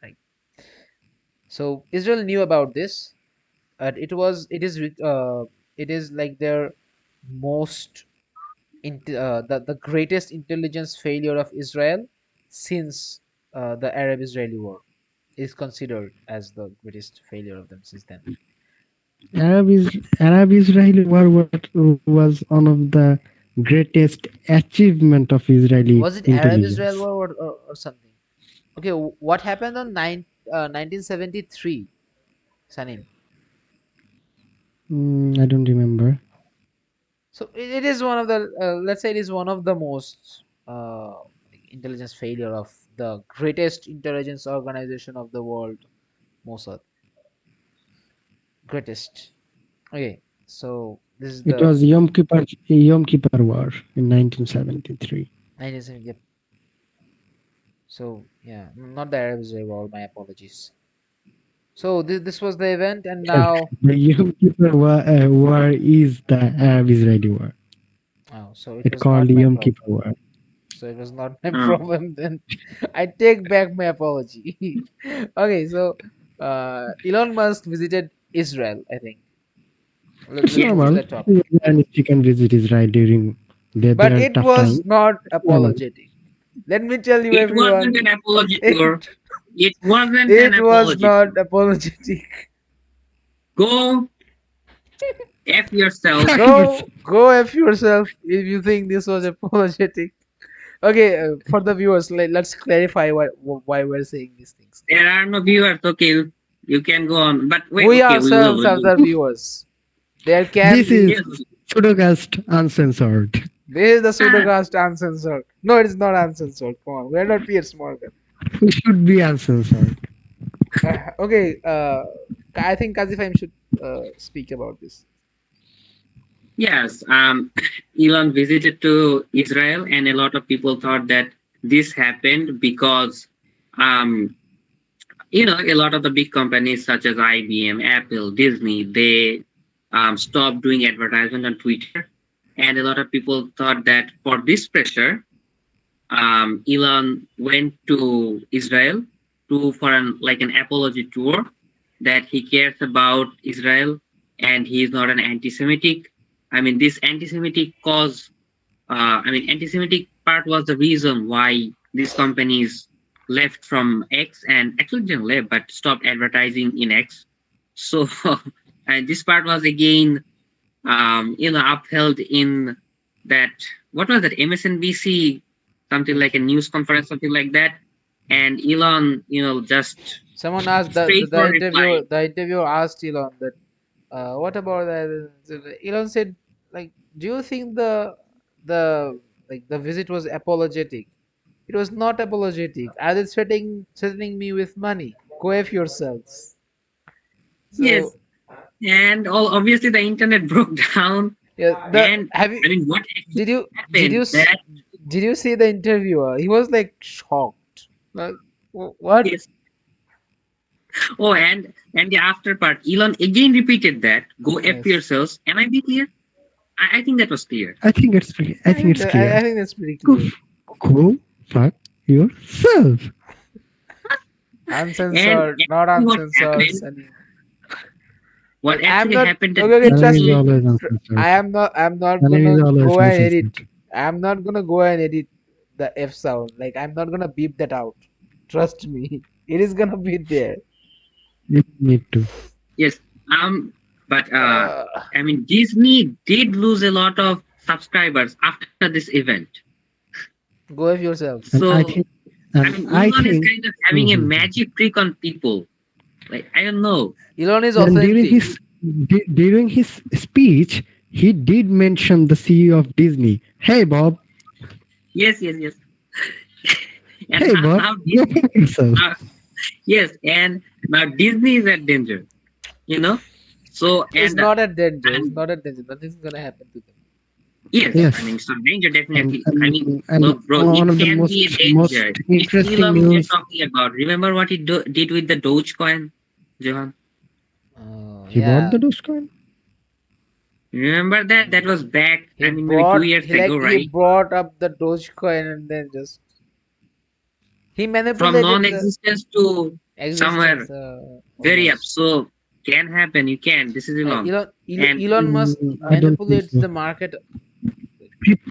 Like, so Israel knew about this. It is like their most the greatest intelligence failure of Israel since the Arab-Israeli war is considered as the greatest failure of them since then. Arab-Israeli war was one of the greatest achievement of Israeli Was it Arab-Israel intelligence. war or something? Okay, what happened on 1973, Sanim? I don't remember. So it is one of the let's say it is one of the most intelligence failure of the greatest intelligence organization of the world, Mossad. Greatest. Okay, so this is It the was Yom Kippur War in 1973. 1970. Yep. So yeah, not the Arab Israel war. My apologies. So this was the event, and Yes, now the Yom Kippur War is the Arab-Israeli War. oh, so it It was not called my Yom problem. Kippur War. So it was not my Oh, problem then. I take back my apology. Okay, so Elon Musk visited Israel, I think. It's Let's move to yes. normal. that topic. And if you can visit Israel during But their it tough time, was not it's normal. apologetic. Let me tell you, It wasn't everyone, an apology tour. it, It wasn't an it was apology tour. not apologetic. Go F yourself. Go F yourself if you think this was apologetic. Okay, for the viewers, let's clarify why we're saying these things. There are no viewers. Okay, you can go on. But wait, We okay, we will. ourselves We are will. the viewers. There can This be. is Yes. pseudocast uncensored. This is the Ah, pseudocast uncensored. No, it is not uncensored. Come on, we're not Piers Morgan. It should be uncensored. Okay, I think Kazifahim should speak about this. yes. Elon visited to Israel, and a lot of people thought that this happened because, um, a lot of the big companies such as IBM, Apple, Disney, they stopped doing advertisement on Twitter, and a lot of people thought that for this pressure, Elon went to Israel to for an apology tour that he cares about Israel and he is not an anti-Semitic. I mean, this anti-Semitic cause. Anti-Semitic part was the reason why these companies left from X and actually didn't leave but stopped advertising in X. So, and this part was again, upheld in that what was that MSNBC, something like a news conference, something like that. And Elon, just Someone asked straightforward reply. the interviewer asked Elon that what about that? So Elon said like, do you think the the visit was apologetic? It was not apologetic. Are they threatening me with money? Go F yourselves. Yes, So and obviously the internet broke down. yeah, the And have you I mean, what did actually you did you happened? s- did you see the interviewer? He was like shocked. Like, what? Yes. Oh, and the after part, Elon again repeated that. Go F Yes, yourselves. Am I be clear? I think that was clear. I think it's clear. I think that's pretty Go, clear. go fuck yourself. And Uncensored, not actually, uncensored. Sunny. what Like I'm actually not happened that okay. Okay, this Salam trust is me. week, always I uncensored. am not. I'm not Salam gonna is always go and edit. uncensored. I'm not gonna go and edit the F sound. Like I'm not gonna beep that out. Trust me. It is gonna be there. You need to. yes. But Uh, I mean, Disney did lose a lot of subscribers after this event. go F And yourselves. I So think I And mean, I Elon is think kind of having a magic trick on people. Like, I don't know. Elon is and authentic. during his speech, he did mention the CEO of Disney. Hey Bob, Yes, yes, yes. And hey Bob, now go Disney, fuck yourself. uh, yes, and now Disney is at danger, you know? So, It's and, not a danger. It's and not a danger. Nothing's gonna happen to them. yes, I Yes, mean, so danger and definitely. I mean, and look, bro, one it of the can be a most danger. It's interesting Elon we are news. talking about. Remember what he did with the Dogecoin, Johan? He bought Yeah. the Dogecoin. Remember that? That was back, He I mean, maybe two brought years he ago, like he right? brought up the Dogecoin and then just he From manipulated the non-existence to somewhere existence. very up. Almost. So can happen. You can. This is Elon. And Elon Musk I don't think manipulates so. the market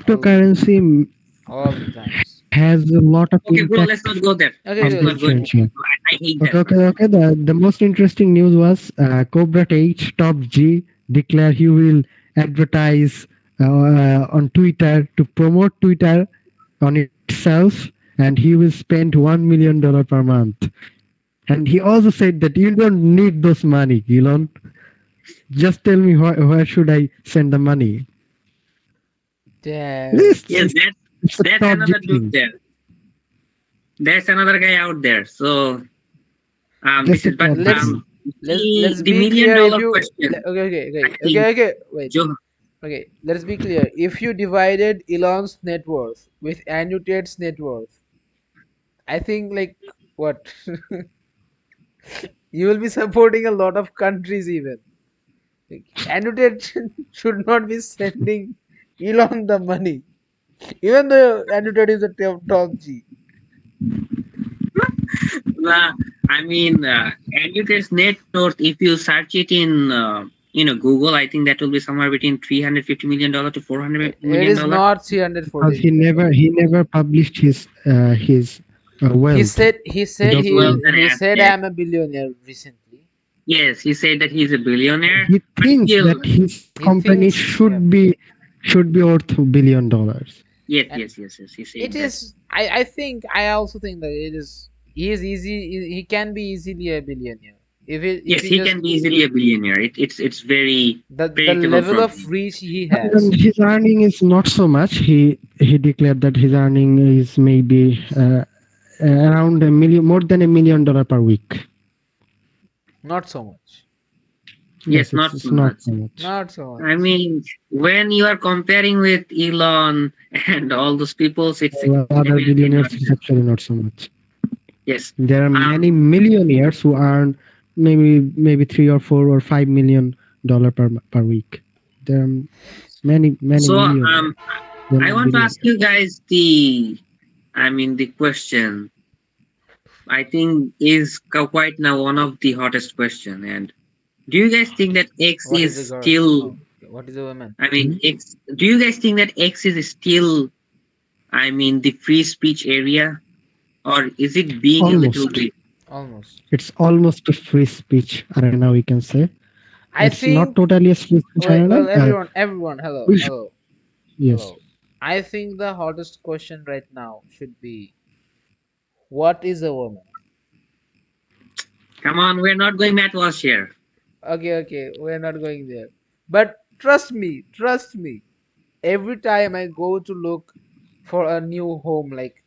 all Cryptocurrency all the times. has a lot of okay, bro, let's impact not go there. Okay, Let's on okay, the not let's go there. move. exchange. I hate Okay, that. okay, okay. The most interesting news was Cobra H Top G declare he will advertise on Twitter to promote Twitter on itself, and he will spend $1 million per month. And he also said that you don't need those money, Elon. Just tell me where should I send the money. Damn. It's, Yes, it's, it's a that's Top G another dude thing. there. There's another guy out there. So this That's a is but Top G Let's thing. let's the be million clear. If dollar you question, okay, okay, I okay, think, okay, okay. Wait. Joe, Okay, let's be clear. If you divided Elon's net worth with Annotate's net worth, I think like what you will be supporting a lot of countries even. Like, Annotate should not be sending Elon the money, even though Annotate is a top G. uh, I mean, Educate's net worth, if you search it in Google, I think that will be somewhere between $350 million to four hundred It million is dollar. not 340 Because million dollars. he never published his wealth. He He said His don't wealth and he said assets. I'm a billionaire recently. Yes, he said that he's a billionaire, he but thinks still, that his He company thinks yeah, should be worth $1 billion. yes, and yes, yes, yes. He it said that. is. I think I also think that it is. He is easy. He can be easily a billionaire if Yes, he he just can be easily a billionaire. It's very the predictable level from of him. reach he And has. his earning is not so much. He declared that his earning is maybe around a million, more than $1 million per week. Not so much. Yes, Yes, not it's so not much. so much. Not so I much. mean, when you are comparing with Elon and all those people, it's Other definitely billionaires, not it's that. actually not so much. Yes. There are many Um. millionaires who earn maybe 3 or 4 or $5 million per week. There are many So millionaires. They're I not want to ask billionaires. you guys the question. I think is quite now one of the hottest question. And do you guys think that X What is a is girl? still? Oh, okay. What is a woman? I Hmm? mean, X. Do you guys think that X is still? I mean, the free speech area, or is it being a little Almost. bit? Almost. It's almost a free speech arena, we can say. I It's not think. totally a free speech Wait. arena. Well, everyone. Hello. We should, Hello. yes. Hello. I think the hottest question right now should be, what is a woman? Come on, we're not going Matt Walsh here. Okay, okay, we're not going there. But trust me. Every time I go to look for a new home, like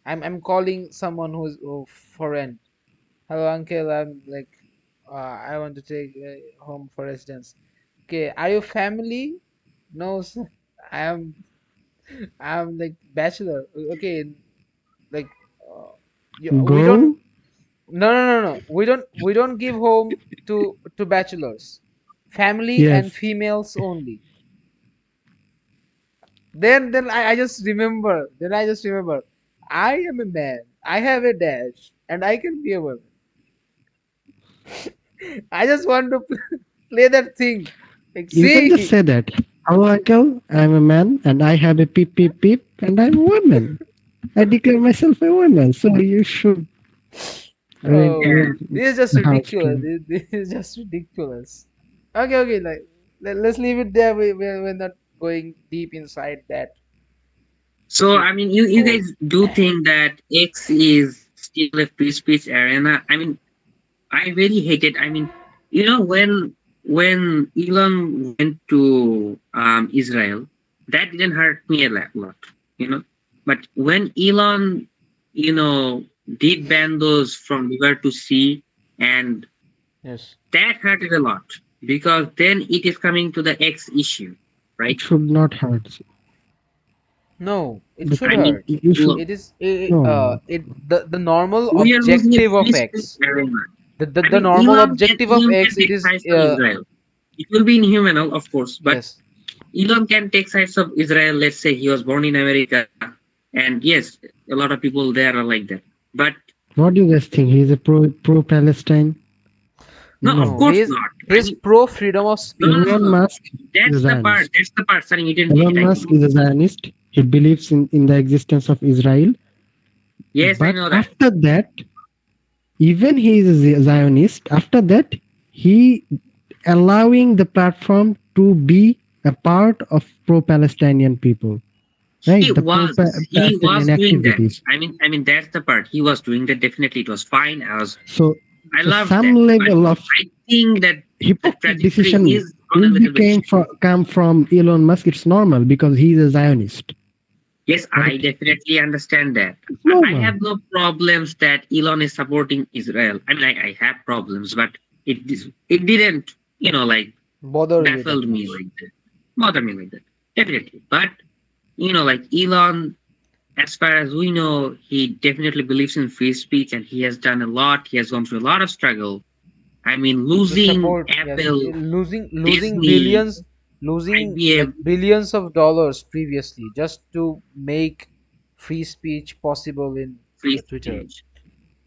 I'm calling someone who's for rent. Hello, uncle. I'm like, I want to take a home for residence. Okay, are you family? No, sir. I'm I'm like bachelor. Okay, like, we don't. Go. No. We don't give home to bachelors. Family and Yes. females only. Then I just remember. I am a man. I have a dash, and I can be a woman. I just want to play that thing. Like, You can just see, say that. Hello, uncle. I'm a man and I have a peep, peep, peep, and I'm a woman. I declare myself a woman. So you should Yeah. oh, rent this is just the house to ridiculous. me. This is just ridiculous. Okay, like let's leave it there. We're not going deep inside that. So I mean, you Cold. guys do think that X is still a free speech arena? I mean, I really hate it. I mean, when Elon went to Israel, that didn't hurt me a lot, you know. But when Elon, did ban those from river to sea, and Yes. that hurted a lot because then it is coming to the X issue, It right? should not hurt. No, it should Because I mean, hurt. you should look, It is no. it the normal we are losing a objective free of speech X. arena. The I the mean, normal objective of Elon can X, it take is sides of Israel. It will be inhuman, of course, but yes. Elon can take sides of Israel. Let's say he was born in America, and yes, a lot of people there are like that. But What do you guys think? He's a pro Palestine? no, of No, No. course not. I he's mean, pro freedom of no, no, no, speech. Elon no. Musk is a That's the part. Zionist. That's the part. Sorry, you didn't get it. Elon I think. Musk is a Zionist. He believes in the existence of Israel. Yes, I But know that. after that, even he is a Zionist, after that, he allowing the platform to be a part of pro-Palestinian people, He right? The was. He was pro-Palestinian doing that. activities. I mean, that's the part. He was doing that. Definitely, it was fine. So, I so loved some that. But level of I think that the hypocrite trajectory decision is on a will be little bit came from shifting. come from Elon Musk. It's normal because he's a Zionist, Yes, I right? definitely understand that. It's I normal. have no problems that Elon is supporting Israel. I mean, I have problems, but it didn't, like Bother you baffled that me much. like that, bother me like that. Definitely, but like Elon, as far as we know, he definitely believes in free speech, and he has done a lot. He has gone through a lot of struggle. I mean, To losing support, yes, Apple, losing Disney, billions, losing like IBM, billions of dollars previously just to make free speech possible in free Twitter. speech.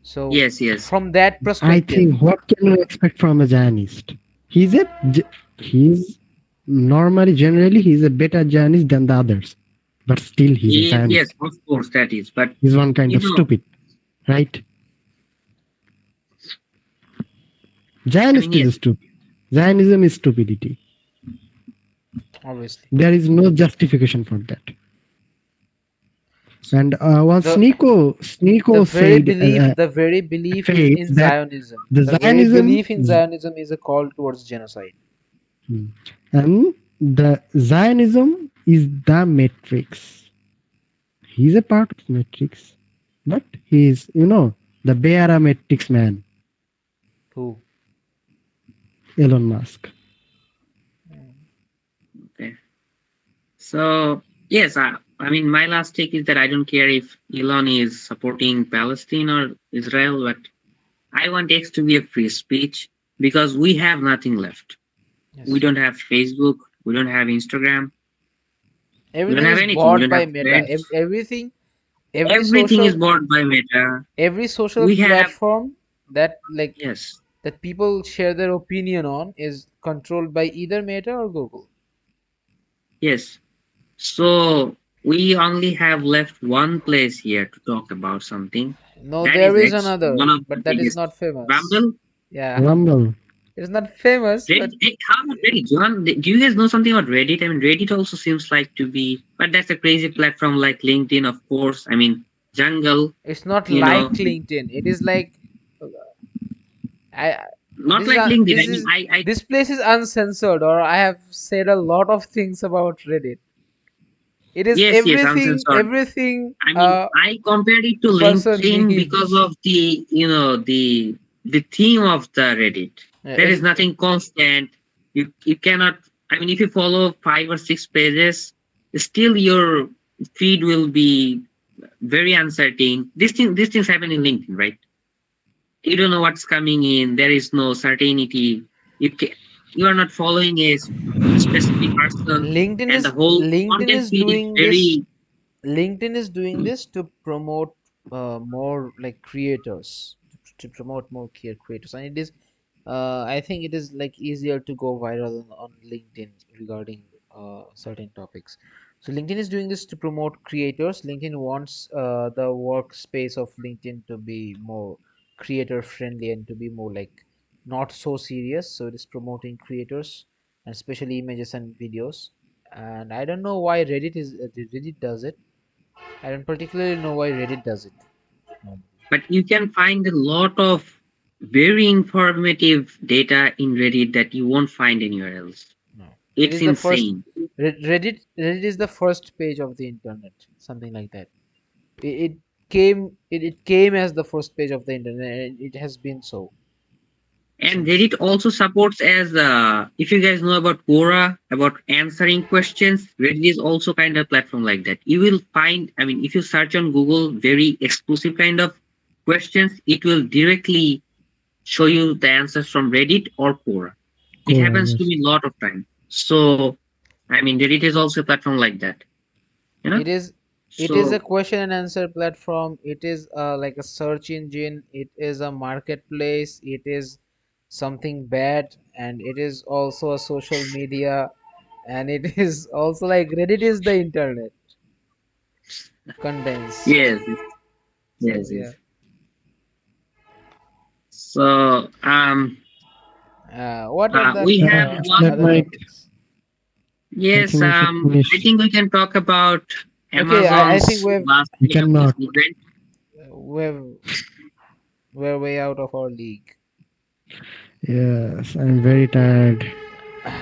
So Yes, yes. from that I perspective, think what can you expect from a Zionist? He's a he's normally generally he's a better Zionist than the others, but still he's a Yes, Zionist. of course that is. But He's one kind you of know, stupid, right? I mean, Zionist is yes. stupid. Zionism is stupidity. obviously, There is no justification for that. And once the Sneeko said the very belief is says in that Zionism. the The very Zionism belief in Zionism is a call towards genocide. and the Zionism is the matrix. He's a part of matrix, but he's the Beara matrix man, Who? Elon Musk. Okay. So yes, I mean, my last take is that I don't care if Elon is supporting Palestine or Israel, but I want X to be a free speech because we have nothing left. We Yes. don't have Facebook. We don't have Instagram. We don't Everything have is anything. We bought don't by have Meta. threads. Everything, every Everything is social, bought by Meta. every social We have platform that like yes, that people share their opinion on is controlled by either Meta or Google. yes. So we only have left one place here to talk about something. No, That is there is X, one another, of the but that is biggest. not famous. Rumble, Yeah, Rumble. it's not famous, Reddit. but How about Reddit? John, do you guys know something about Reddit? I mean, Reddit also seems like to be, but that's a crazy platform like LinkedIn, of course. I mean, Jungle, it's not you know, like LinkedIn. It is like I not like LinkedIn. I this mean, is I this place is uncensored, or I have said a lot of things about Reddit. It is yes, yes, uncensored. everything I mean, a I compared it to person LinkedIn because needs. of the theme of the Reddit. Yeah, There is nothing constant. You cannot. I mean, if you follow 5 or 6 pages, still your feed will be very uncertain. These things happen in LinkedIn, right? You don't know what's coming in. There is no certainty. You are not following a specific person, LinkedIn and the is whole LinkedIn content is feed is doing this. very LinkedIn is doing this to promote more like creators, to promote more creators, and it is. I think it is like easier to go viral on LinkedIn regarding certain topics. So LinkedIn is doing this to promote creators. LinkedIn wants the workspace of LinkedIn to be more creator friendly and to be more like not so serious. So it is promoting creators and especially images and videos. And I don't know why Reddit does it. I don't particularly know why Reddit does it. No, But you can find a lot of very informative data in Reddit that you won't find anywhere else. no. It It's is the first insane. Reddit is the first page of the internet, something like that. It came as the first page of the internet, and it has been so And since. Reddit also supports as if you guys know about Quora, about answering questions, Reddit is also kind of platform like that. You will find, I mean, if you search on Google very exclusive kind of questions, it will directly show you the answers from Reddit or Quora. It Quora, happens to yes. me a lot of time. So I mean, Reddit is also a platform like that, you know. It is it is a So question and answer platform. It is like a search engine. It is a marketplace. It is something bad, and it is also a social media, and it is also like Reddit is the internet condensed. yes, So yes, yeah. yes. So What are the we have That other one. might, topics? I Yes, think we should I finish. think we can talk about Okay, I think Amazon's last We day of this cannot. event. we've we're way out of our league. Yes, I'm very tired.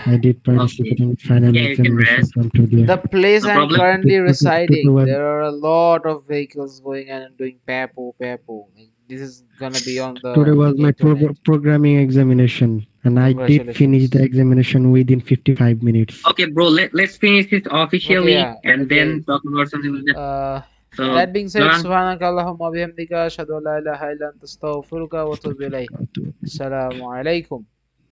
I did participate Okay. in final Yeah, you can examination rest. from today. The place No I'm problem. currently Today residing, was, there are a lot of vehicles going and doing papo papo. Like, this is gonna be on today the was my internet. programming examination, and I did finish the Congratulations. examination within 55 minutes. Okay, bro, let's finish it Okay, officially yeah, and okay. then talk about something like that. Uh, So, that being said, Jalan, سبحانك اللهم وبحمدك أشهد أن لا إله إلا أنت أستغفرك وأتوب إليك. السلام عليكم.